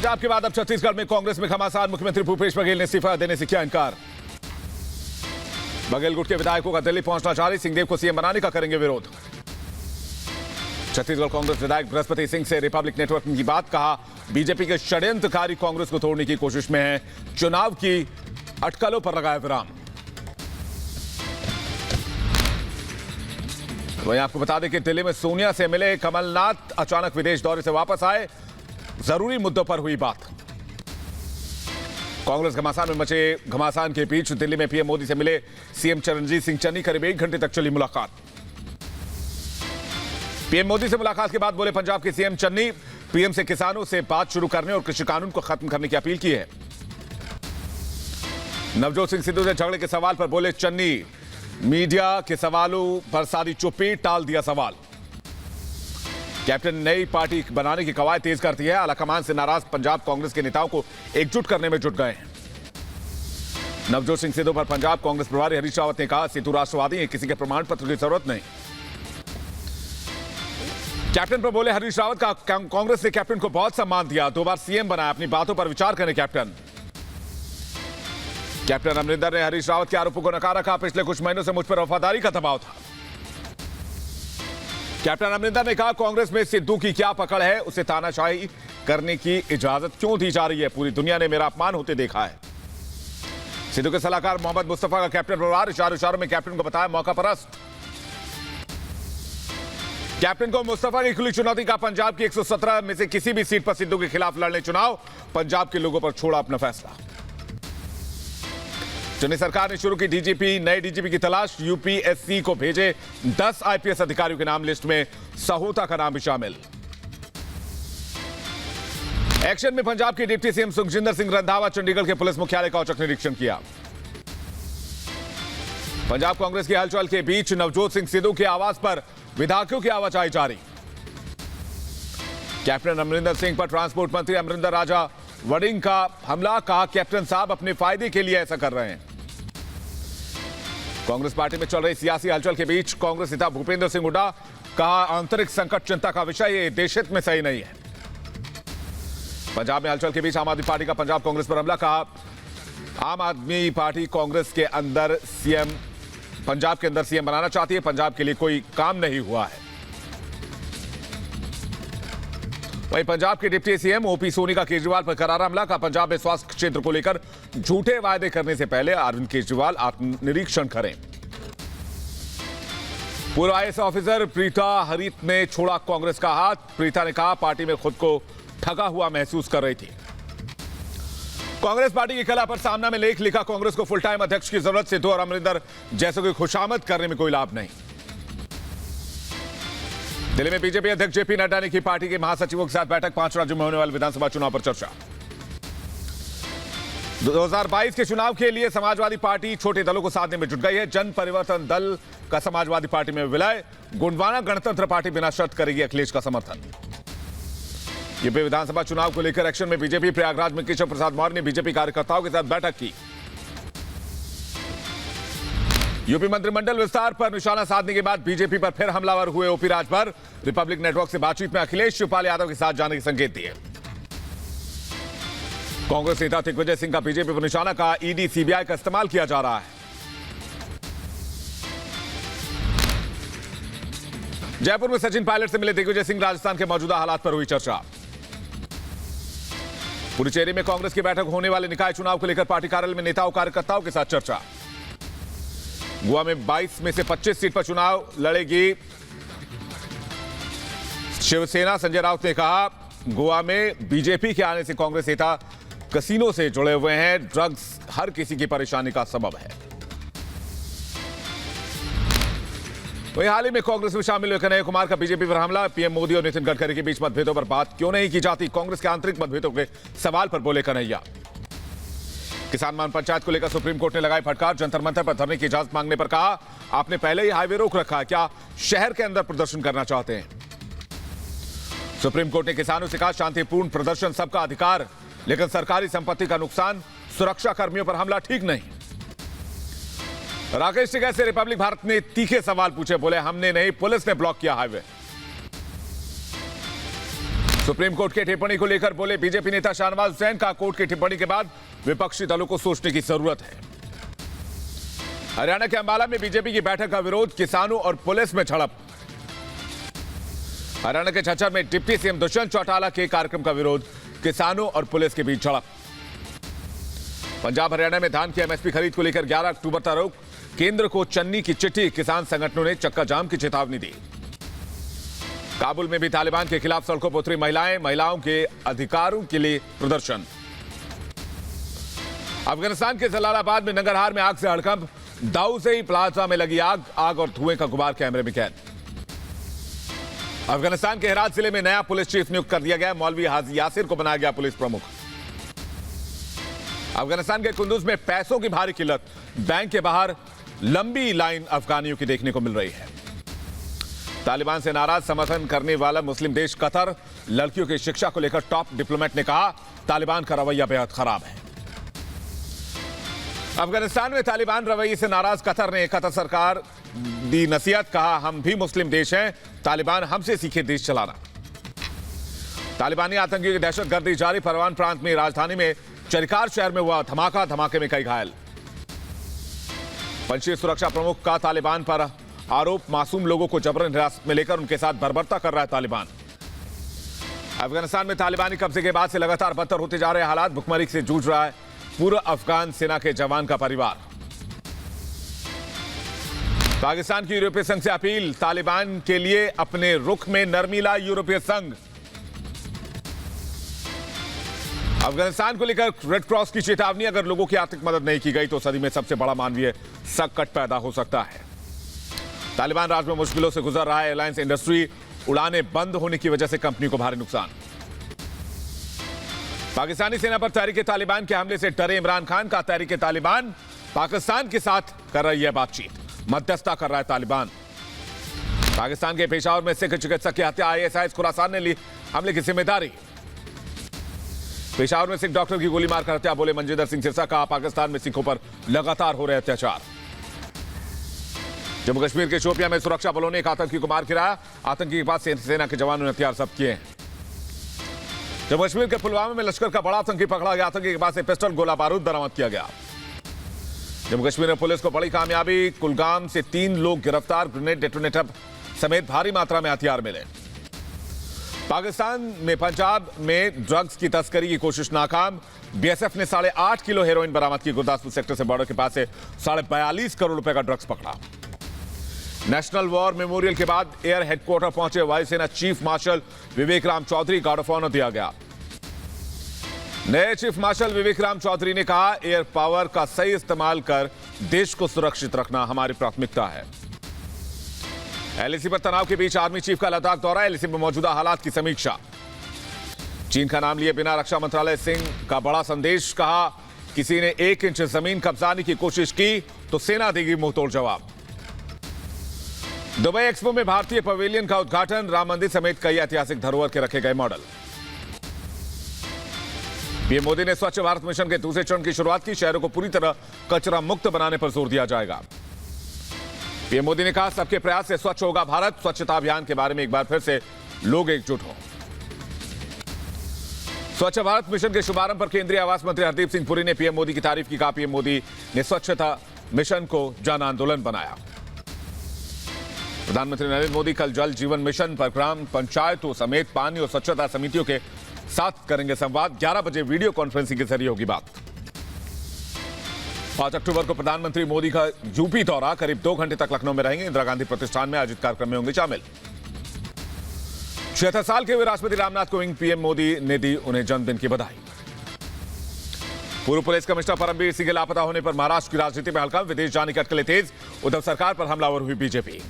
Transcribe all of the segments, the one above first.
पंजाब के बाद अब छत्तीसगढ़ में कांग्रेस में घमासान। मुख्यमंत्री भूपेश बघेल ने इस्तीफा देने से किया इनकार। बघेल गुट के विधायकों का दिल्ली पहुंचना जारी। सिंहदेव को सीएम बनाने का करेंगे विरोध। छत्तीसगढ़ कांग्रेस विधायक बृहस्पति सिंह से रिपब्लिक नेटवर्क की बात। कहा बीजेपी के षड्यंत्रकारी कांग्रेस को तोड़ने की कोशिश में है। चुनाव की अटकलों पर लगाया विराम। वहीं आपको बता दें कि दिल्ली में सोनिया से मिले कमलनाथ अचानक विदेश दौरे से वापस आए। जरूरी मुद्दों पर हुई बात। कांग्रेस घमासान में मचे घमासान के बीच दिल्ली में पीएम मोदी से मिले सीएम चरणजीत सिंह चन्नी। करीब 1 घंटे तक चली मुलाकात। पीएम मोदी से मुलाकात के बाद बोले पंजाब के सीएम चन्नी, पीएम से किसानों से बात शुरू करने और कृषि कानून को खत्म करने की अपील की है। नवजोत सिंह सिद्धू से झगड़े के सवाल पर बोले चन्नी, मीडिया के सवालों पर सारी चुप्पी, टाल दिया सवाल। कैप्टन नई पार्टी बनाने की कवायद तेज करती है। आलाकमान से नाराज पंजाब कांग्रेस के नेताओं को एकजुट करने में जुट गए हैं। नवजोत सिंह सिद्धू पर पंजाब कांग्रेस प्रभारी हरीश रावत ने कहा सिद्धू राष्ट्रवादी हैं, किसी के प्रमाण पत्र की जरूरत नहीं। कैप्टन पर बोले हरीश रावत का कांग्रेस ने कैप्टन को बहुत सम्मान दिया, 2 बार सीएम बनाया, अपनी बातों पर विचार करें कैप्टन। कैप्टन अमरिंदर ने हरीश रावत के आरोपों को नकारा। कहा पिछले कुछ महीनों से मुझ पर वफादारी का दबाव था। कैप्टन अमरिंदर ने कहा कांग्रेस में सिद्धू की क्या पकड़ है, उसे तानाशाही करने की इजाजत क्यों दी जा रही है। पूरी दुनिया ने मेरा अपमान होते देखा है। सिद्धू के सलाहकार मोहम्मद मुस्तफा का कैप्टन पर इशारों में कैप्टन को बताया मौका परस्त। कैप्टन को मुस्तफा की खुली चुनौती का पंजाब की 117 में से किसी भी सीट पर सिद्धू के खिलाफ लड़ने चुनाव, पंजाब के लोगों पर छोड़ा अपना फैसला। चुनी सरकार ने शुरू की डीजीपी, नए डीजीपी की तलाश। यूपीएससी को भेजे 10 आईपीएस अधिकारियों के नाम। लिस्ट में सहोता का नाम भी शामिल। एक्शन में पंजाब के डिप्टी सीएम सुखजिंदर सिंह रंधावा चंडीगढ़ के पुलिस मुख्यालय का औचक निरीक्षण किया। पंजाब कांग्रेस की हलचल के बीच नवजोत सिंह सिद्धू के आवास पर विधायकों की आवाजाही जारी। कैप्टन अमरिंदर सिंह पर ट्रांसपोर्ट मंत्री अमरिंदर राजा वडिंग का हमला। कहा कैप्टन साहब अपने फायदे के लिए ऐसा कर रहे हैं। कांग्रेस पार्टी में चल रही सियासी हलचल के बीच कांग्रेस नेता भूपेंद्र सिंह हुड्डा। कहा आंतरिक संकट चिंता का विषय, ये देश हित में सही नहीं है। पंजाब में हलचल के बीच आम आदमी पार्टी का पंजाब कांग्रेस पर हमला। कहा आम आदमी पार्टी कांग्रेस के अंदर सीएम, पंजाब के अंदर सीएम बनाना चाहती है, पंजाब के लिए कोई काम नहीं हुआ है। वहीं पंजाब के डिप्टी सीएम ओपी सोनी का केजरीवाल पर करारा हमला। का पंजाब में स्वास्थ्य क्षेत्र को लेकर झूठे वायदे करने से पहले अरविंद केजरीवाल आत्मनिरीक्षण करें। पूर्व आईएएस ऑफिसर प्रीता हरित ने छोड़ा कांग्रेस का हाथ। प्रीता ने कहा पार्टी में खुद को ठगा हुआ महसूस कर रही थी। कांग्रेस पार्टी की कला पर सामना में लेख लिखा। कांग्रेस को फुल टाइम अध्यक्ष की जरूरत। सिद्धू और अमरिंदर जैसे कोई खुशामद करने में कोई लाभ नहीं। दिल्ली में बीजेपी अध्यक्ष जेपी नड्डा ने की पार्टी के महासचिवों के साथ बैठक। 5 राज्यों में होने वाले विधानसभा चुनाव पर चर्चा। 2022 के चुनाव के लिए समाजवादी पार्टी छोटे दलों को साधने में जुट गई है। जन परिवर्तन दल का समाजवादी पार्टी में विलय। गोंडवाना गणतंत्र पार्टी बिना शर्त करेगी अखिलेश का समर्थन। यूपी विधानसभा चुनाव को लेकर एक्शन में बीजेपी। प्रयागराज में केशव प्रसाद मौर्य ने बीजेपी कार्यकर्ताओं के साथ बैठक की। यूपी मंत्रिमंडल विस्तार पर निशाना साधने के बाद बीजेपी पर फिर हमलावर हुए ओपी राजभर। रिपब्लिक नेटवर्क से बातचीत में अखिलेश शिवपाल यादव के साथ जाने के संकेत दिए। कांग्रेस नेता दिग्विजय सिंह का बीजेपी पर निशाना। का ईडी सीबीआई का इस्तेमाल किया जा रहा है। जयपुर में सचिन पायलट से मिले दिग्विजय सिंह। राजस्थान के मौजूदा हालात पर हुई चर्चा। पुडुचेरी में कांग्रेस की बैठक। होने वाले निकाय चुनाव को लेकर पार्टी कार्यालय में नेताओं कार्यकर्ताओं के साथ चर्चा। गोवा में 22 में से 25 सीट पर चुनाव लड़ेगी शिवसेना। संजय राउत ने कहा गोवा में बीजेपी के आने से कांग्रेस नेता कसीनो से जुड़े हुए हैं। ड्रग्स हर किसी की परेशानी का सबब है। वहीं हाल ही में कांग्रेस में शामिल हुए कन्हैया कुमार का बीजेपी पर हमला। पीएम मोदी और नितिन गडकरी के बीच मतभेदों पर बात क्यों नहीं की जाती। कांग्रेस के आंतरिक मतभेदों के सवाल पर बोले कन्हैया। किसान मान पंचायत को लेकर सुप्रीम कोर्ट ने लगाई फटकार। जंतर मंतर पर धरने की इजाजत मांगने पर कहा आपने पहले ही हाईवे रोक रखा है, क्या शहर के अंदर प्रदर्शन करना चाहते हैं। सुप्रीम कोर्ट ने किसानों से कहा शांतिपूर्ण प्रदर्शन सबका अधिकार, लेकिन सरकारी संपत्ति का नुकसान, सुरक्षा कर्मियों पर हमला ठीक नहीं। राकेश टिकैत से रिपब्लिक भारत ने तीखे सवाल पूछे। बोले हमने नहीं, पुलिस ने ब्लॉक किया हाईवे। सुप्रीम कोर्ट की टिप्पणी को लेकर बोले बीजेपी नेता शाहनवाज हुसैन का कोर्ट की टिप्पणी के बाद विपक्षी दलों को सोचने की जरूरत है। हरियाणा के अंबाला में बीजेपी की बैठक का विरोध, किसानों और पुलिस में झड़प। हरियाणा के झज्जर में डिप्टी सीएम दुष्यंत चौटाला के कार्यक्रम का विरोध, किसानों और पुलिस के बीच झड़प। पंजाब हरियाणा में धान की एमएसपी खरीद को लेकर 11 अक्टूबर तक रोक, केंद्र को चन्नी की चिट्ठी, किसान संगठनों ने चक्का जाम की चेतावनी दी। काबुल में भी तालिबान के खिलाफ सड़कों पर उतरी महिलाओं के अधिकारों के लिए प्रदर्शन। अफगानिस्तान के जलालाबाद में नंगरहार में आग से हड़कंप, दाऊ से ही प्लाजा में लगी आग और धुएं का गुबार कैमरे में कैद। अफगानिस्तान के हेरात जिले में नया पुलिस चीफ नियुक्त कर दिया गया, मौलवी हाजी यासिर को बनाया गया पुलिस प्रमुख। अफगानिस्तान के कुंदुज में पैसों की भारी किल्लत, बैंक के बाहर लंबी लाइन अफगानियों की देखने को मिल रही है। तालिबान से नाराज समर्थन करने वाला मुस्लिम देश कतर, लड़कियों की शिक्षा को लेकर टॉप डिप्लोमेट ने कहा तालिबान का रवैया बेहद खराब है। अफगानिस्तान में तालिबान रवैये से नाराज कतर ने कतर सरकार दी नसीहत, कहा हम भी मुस्लिम देश हैं, तालिबान हमसे सीखे देश चलाना। तालिबानी आतंकियों की दहशतगर्दी जारी, परवान प्रांत में राजधानी में चरिकार शहर में हुआ धमाका, धमाके में कई घायल। पंछी सुरक्षा प्रमुख का तालिबान पर आरोप, मासूम लोगों को जबरन हिरासत में लेकर उनके साथ बर्बरता कर रहा है तालिबान। अफगानिस्तान में तालिबानी कब्जे के बाद से लगातार बदतर होते जा रहे हालात, भुखमरी से जूझ रहा है पूरा अफगान सेना के जवान का परिवार। पाकिस्तान की यूरोपीय संघ से अपील, तालिबान के लिए अपने रुख में नरमी ला यूरोपीय संघ। अफगानिस्तान को लेकर रेड क्रॉस की चेतावनी, अगर लोगों की आर्थिक मदद नहीं की गई तो सदी में सबसे बड़ा मानवीय संकट पैदा हो सकता है। तालिबान राज्य में मुश्किलों से गुजर रहा है, एयरलाइंस इंडस्ट्री, उड़ानें बंद होने की वजह से कंपनी को भारी नुकसान। पाकिस्तानी सेना पर तहरीक-ए-तालिबान के हमले से डरे इमरान खान का तहरीक-ए-तालिबान पाकिस्तान के साथ कर रही है बातचीत, मध्यस्थता कर रहा है तालिबान। पाकिस्तान के पेशावर में सिख चिकित्सक की हत्या, आईएसआईएस खुरासान ने ली हमले की जिम्मेदारी। पेशावर में सिख डॉक्टर की गोली मारकर हत्या, बोले मंजिंदर सिंह सिरसा, कहा पाकिस्तान में सिखों पर लगातार हो रहे अत्याचार। जम्मू कश्मीर के शोपियां में सुरक्षा बलों ने एक आतंकी को मार गिराया, आतंकी के पास सेना के जवानों ने हथियार जब्त किए हैं। जम्मू कश्मीर के पुलवामा में लश्कर का बड़ा आतंकी पकड़ा गया, आतंकी के पास से पिस्टल, गोला बारूद बरामद किया गया। जम्मू कश्मीर में पुलिस को बड़ी कामयाबी, कुलगाम से 3 लोग गिरफ्तार, ग्रेनेड डेटोनेटर समेत भारी मात्रा में हथियार मिले। पाकिस्तान में पंजाब में ड्रग्स की तस्करी की कोशिश नाकाम, बीएसएफ ने 8.5 किलो हेरोइन बरामद की, गुरदासपुर सेक्टर से बॉर्डर के पास से 42.5 करोड़ रुपए का ड्रग्स पकड़ा। नेशनल वॉर मेमोरियल के बाद एयर हेडक्वार्टर पहुंचे वायुसेना chief marshal Vivek Ram Chaudhari, guard of honour दिया गया। नए चीफ मार्शल विवेक राम चौधरी ने कहा एयर पावर का सही इस्तेमाल कर देश को सुरक्षित रखना हमारी प्राथमिकता है। एलएसी पर तनाव के बीच आर्मी चीफ का लद्दाख दौरा, एलएसी में मौजूदा हालात की समीक्षा। चीन का नाम लिए बिना रक्षा मंत्रालय सिंह का बड़ा संदेश, कहा किसी ने 1 इंच जमीन कब्जाने की कोशिश की तो सेना देगी मुंहतोड़ जवाब। दुबई एक्सपो में भारतीय पवेलियन का उद्घाटन, राम मंदिर समेत कई ऐतिहासिक धरोहर के रखे गए मॉडल। पीएम मोदी ने स्वच्छ भारत मिशन के दूसरे चरण की शुरुआत की, शहरों को पूरी तरह कचरा मुक्त बनाने पर जोर दिया जाएगा। पीएम मोदी ने कहा सबके प्रयास से स्वच्छ होगा भारत, स्वच्छता अभियान के बारे में एक बार फिर से लोग एकजुट हों। स्वच्छ भारत मिशन के शुभारंभ पर केंद्रीय आवास मंत्री हरदीप सिंह पुरी ने पीएम मोदी की तारीफ की, कहा पीएम मोदी ने स्वच्छता मिशन को जन आंदोलन बनाया। प्रधानमंत्री नरेंद्र मोदी कल जल जीवन मिशन पर ग्राम पंचायतों समेत पानी और स्वच्छता समितियों के साथ करेंगे संवाद, 11 बजे वीडियो कॉन्फ्रेंसिंग के जरिए होगी बात। 5 अक्टूबर को प्रधानमंत्री मोदी का यूपी दौरा, करीब 2 घंटे तक लखनऊ में रहेंगे, इंदिरा गांधी प्रतिष्ठान में आयोजित कार्यक्रम में होंगे शामिल। 76 साल के हुए राष्ट्रपति रामनाथ कोविंद, पीएम मोदी ने दी उन्हें जन्मदिन की बधाई। पूर्व पुलिस कमिश्नर परमबीर सिंह के लापता होने पर महाराष्ट्र की राजनीति में हड़कंप, विदेश जाने की अटकलें तेज, उद्धव सरकार पर हमलावर हुई बीजेपी।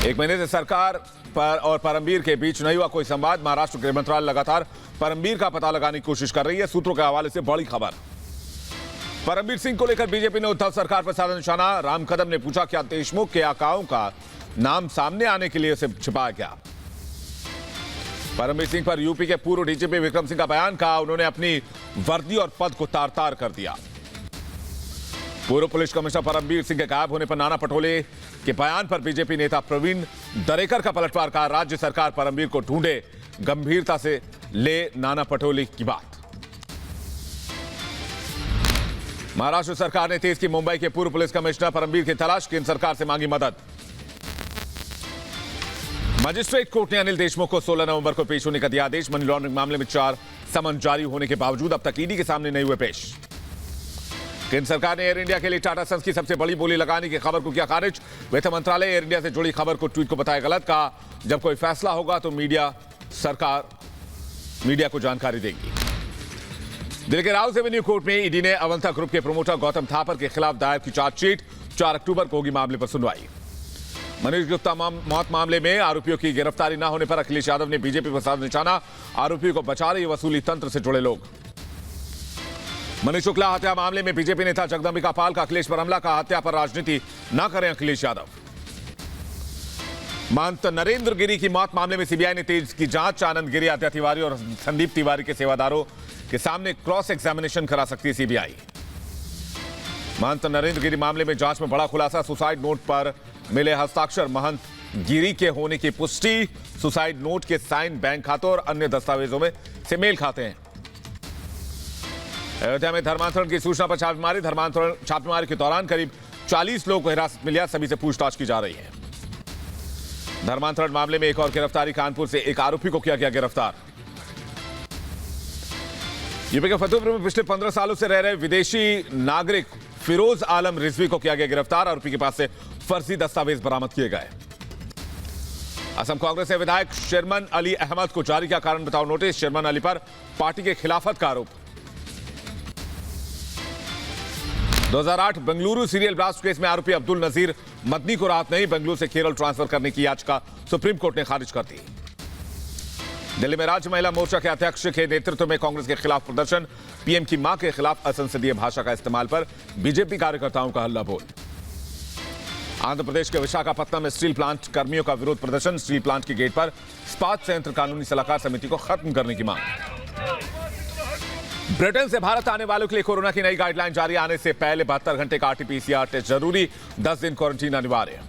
1 महीने से सरकार पर और परमबीर के बीच नहीं हुआ कोई संवाद, महाराष्ट्र गृह मंत्रालय लगातार परमबीर का पता लगाने की कोशिश कर रही है, सूत्रों के हवाले से बड़ी खबर। परमबीर सिंह को लेकर बीजेपी ने उद्धव सरकार पर साधा निशाना, राम कदम ने पूछा क्या देशमुख के आकाओं का नाम सामने आने के लिए उसे छिपाया गया। परमबीर सिंह पर यूपी के पूर्व डीजीपी विक्रम सिंह का बयान, कहा उन्होंने अपनी वर्दी और पद को तार तार कर दिया। पूर्व पुलिस कमिश्नर परमबीर सिंह के गायब होने पर नाना पटोले के बयान पर बीजेपी नेता प्रवीण दरेकर का पलटवार। कहा, राज्य सरकार परमबीर को ढूंढे, गंभीरता से ले नाना पटोले की बात। महाराष्ट्र सरकार ने तेज की मुंबई के पूर्व पुलिस कमिश्नर परमबीर की तलाश, केंद्र सरकार से मांगी मदद। मजिस्ट्रेट कोर्ट ने अनिल देशमुख को 16 नवंबर को पेश होने का दिया आदेश। मनी लॉन्ड्रिंग मामले में 4 समन जारी होने के बावजूद अब तक ईडी के सामने नहीं हुए पेश। केंद्र सरकार ने एयर इंडिया के लिए टाटा सन्स की सबसे बड़ी बोली लगाने की खबर को किया खारिज। वित्त मंत्रालय एयर इंडिया से जुड़ी खबर को ट्वीट को बताया गलत। कहा, जब कोई फैसला होगा तो मीडिया को जानकारी देगी। दिल्ली के राउस एवेन्यू कोर्ट में ईडी ने अवंथा ग्रुप के प्रमोटर गौतम थापर के खिलाफ दायर की चार्जशीट। 4 अक्टूबर को होगी मामले पर सुनवाई। मनीष गुप्ता मौत मामले में आरोपियों की गिरफ्तारी न होने पर अखिलेश यादव ने बीजेपी पर साधा निशाना। आरोपियों को बचा रहे वसूली तंत्र से जुड़े लोग। मनीष शुक्ला हत्या मामले में बीजेपी नेता जगदंबिका पाल का अखिलेश पर हमला। का हत्या पर राजनीति न करें अखिलेश यादव। महंत नरेंद्र गिरी की मौत मामले में सीबीआई ने तेज की जांच। आनंद गिरी, आद्या तिवारी और संदीप तिवारी के सेवादारों के सामने क्रॉस एग्जामिनेशन करा सकती है सीबीआई। महंत नरेंद्र गिरी मामले में जांच में बड़ा खुलासा। सुसाइड नोट पर मिले हस्ताक्षर महंत गिरी के होने की पुष्टि। सुसाइड नोट के साइन बैंक खातों और अन्य दस्तावेजों में से मेल खाते हैं। अयोध्या में धर्मांतरण की सूचना पर छापेमारी के दौरान करीब 40 लोगों को हिरासत में लिया। सभी से पूछताछ की जा रही है। धर्मांतरण मामले में एक और गिरफ्तारी। कानपुर से एक आरोपी को किया गया गिरफ्तार। यूपी के फतेहपुर में पिछले 15 सालों से रह रहे विदेशी नागरिक फिरोज आलम रिजवी को किया गया गिरफ्तार। आरोपी के पास से फर्जी दस्तावेज बरामद किए गए। असम कांग्रेस ने विधायक शर्मन अली अहमद को जारी किया कारण बताओ नोटिस। शर्मन अली पर पार्टी के खिलाफत का आरोप। 2008 बेंगलुरु सीरियल ब्लास्ट केस में आरोपी अब्दुल नजीर मदनी को राहत नहीं। बेंगलुरु से केरल ट्रांसफर करने की याचिका सुप्रीम कोर्ट ने खारिज कर दी। दिल्ली में राज्य महिला मोर्चा के अध्यक्ष के नेतृत्व में कांग्रेस के खिलाफ प्रदर्शन। पीएम की मां के खिलाफ असंसदीय भाषा का इस्तेमाल पर बीजेपी कार्यकर्ताओं का हल्ला बोल। आंध्र प्रदेश के विशाखापत्तनम में स्टील प्लांट कर्मियों का विरोध प्रदर्शन। स्टील प्लांट के गेट पर इस्पात संयंत्र कानूनी सलाहकार समिति को खत्म करने की मांग। ब्रिटेन से भारत आने वालों के लिए कोरोना की नई गाइडलाइन जारी। आने से पहले 72 घंटे का आरटी-पीसीआर टेस्ट जरूरी, 10 दिन क्वारंटीन अनिवार्य।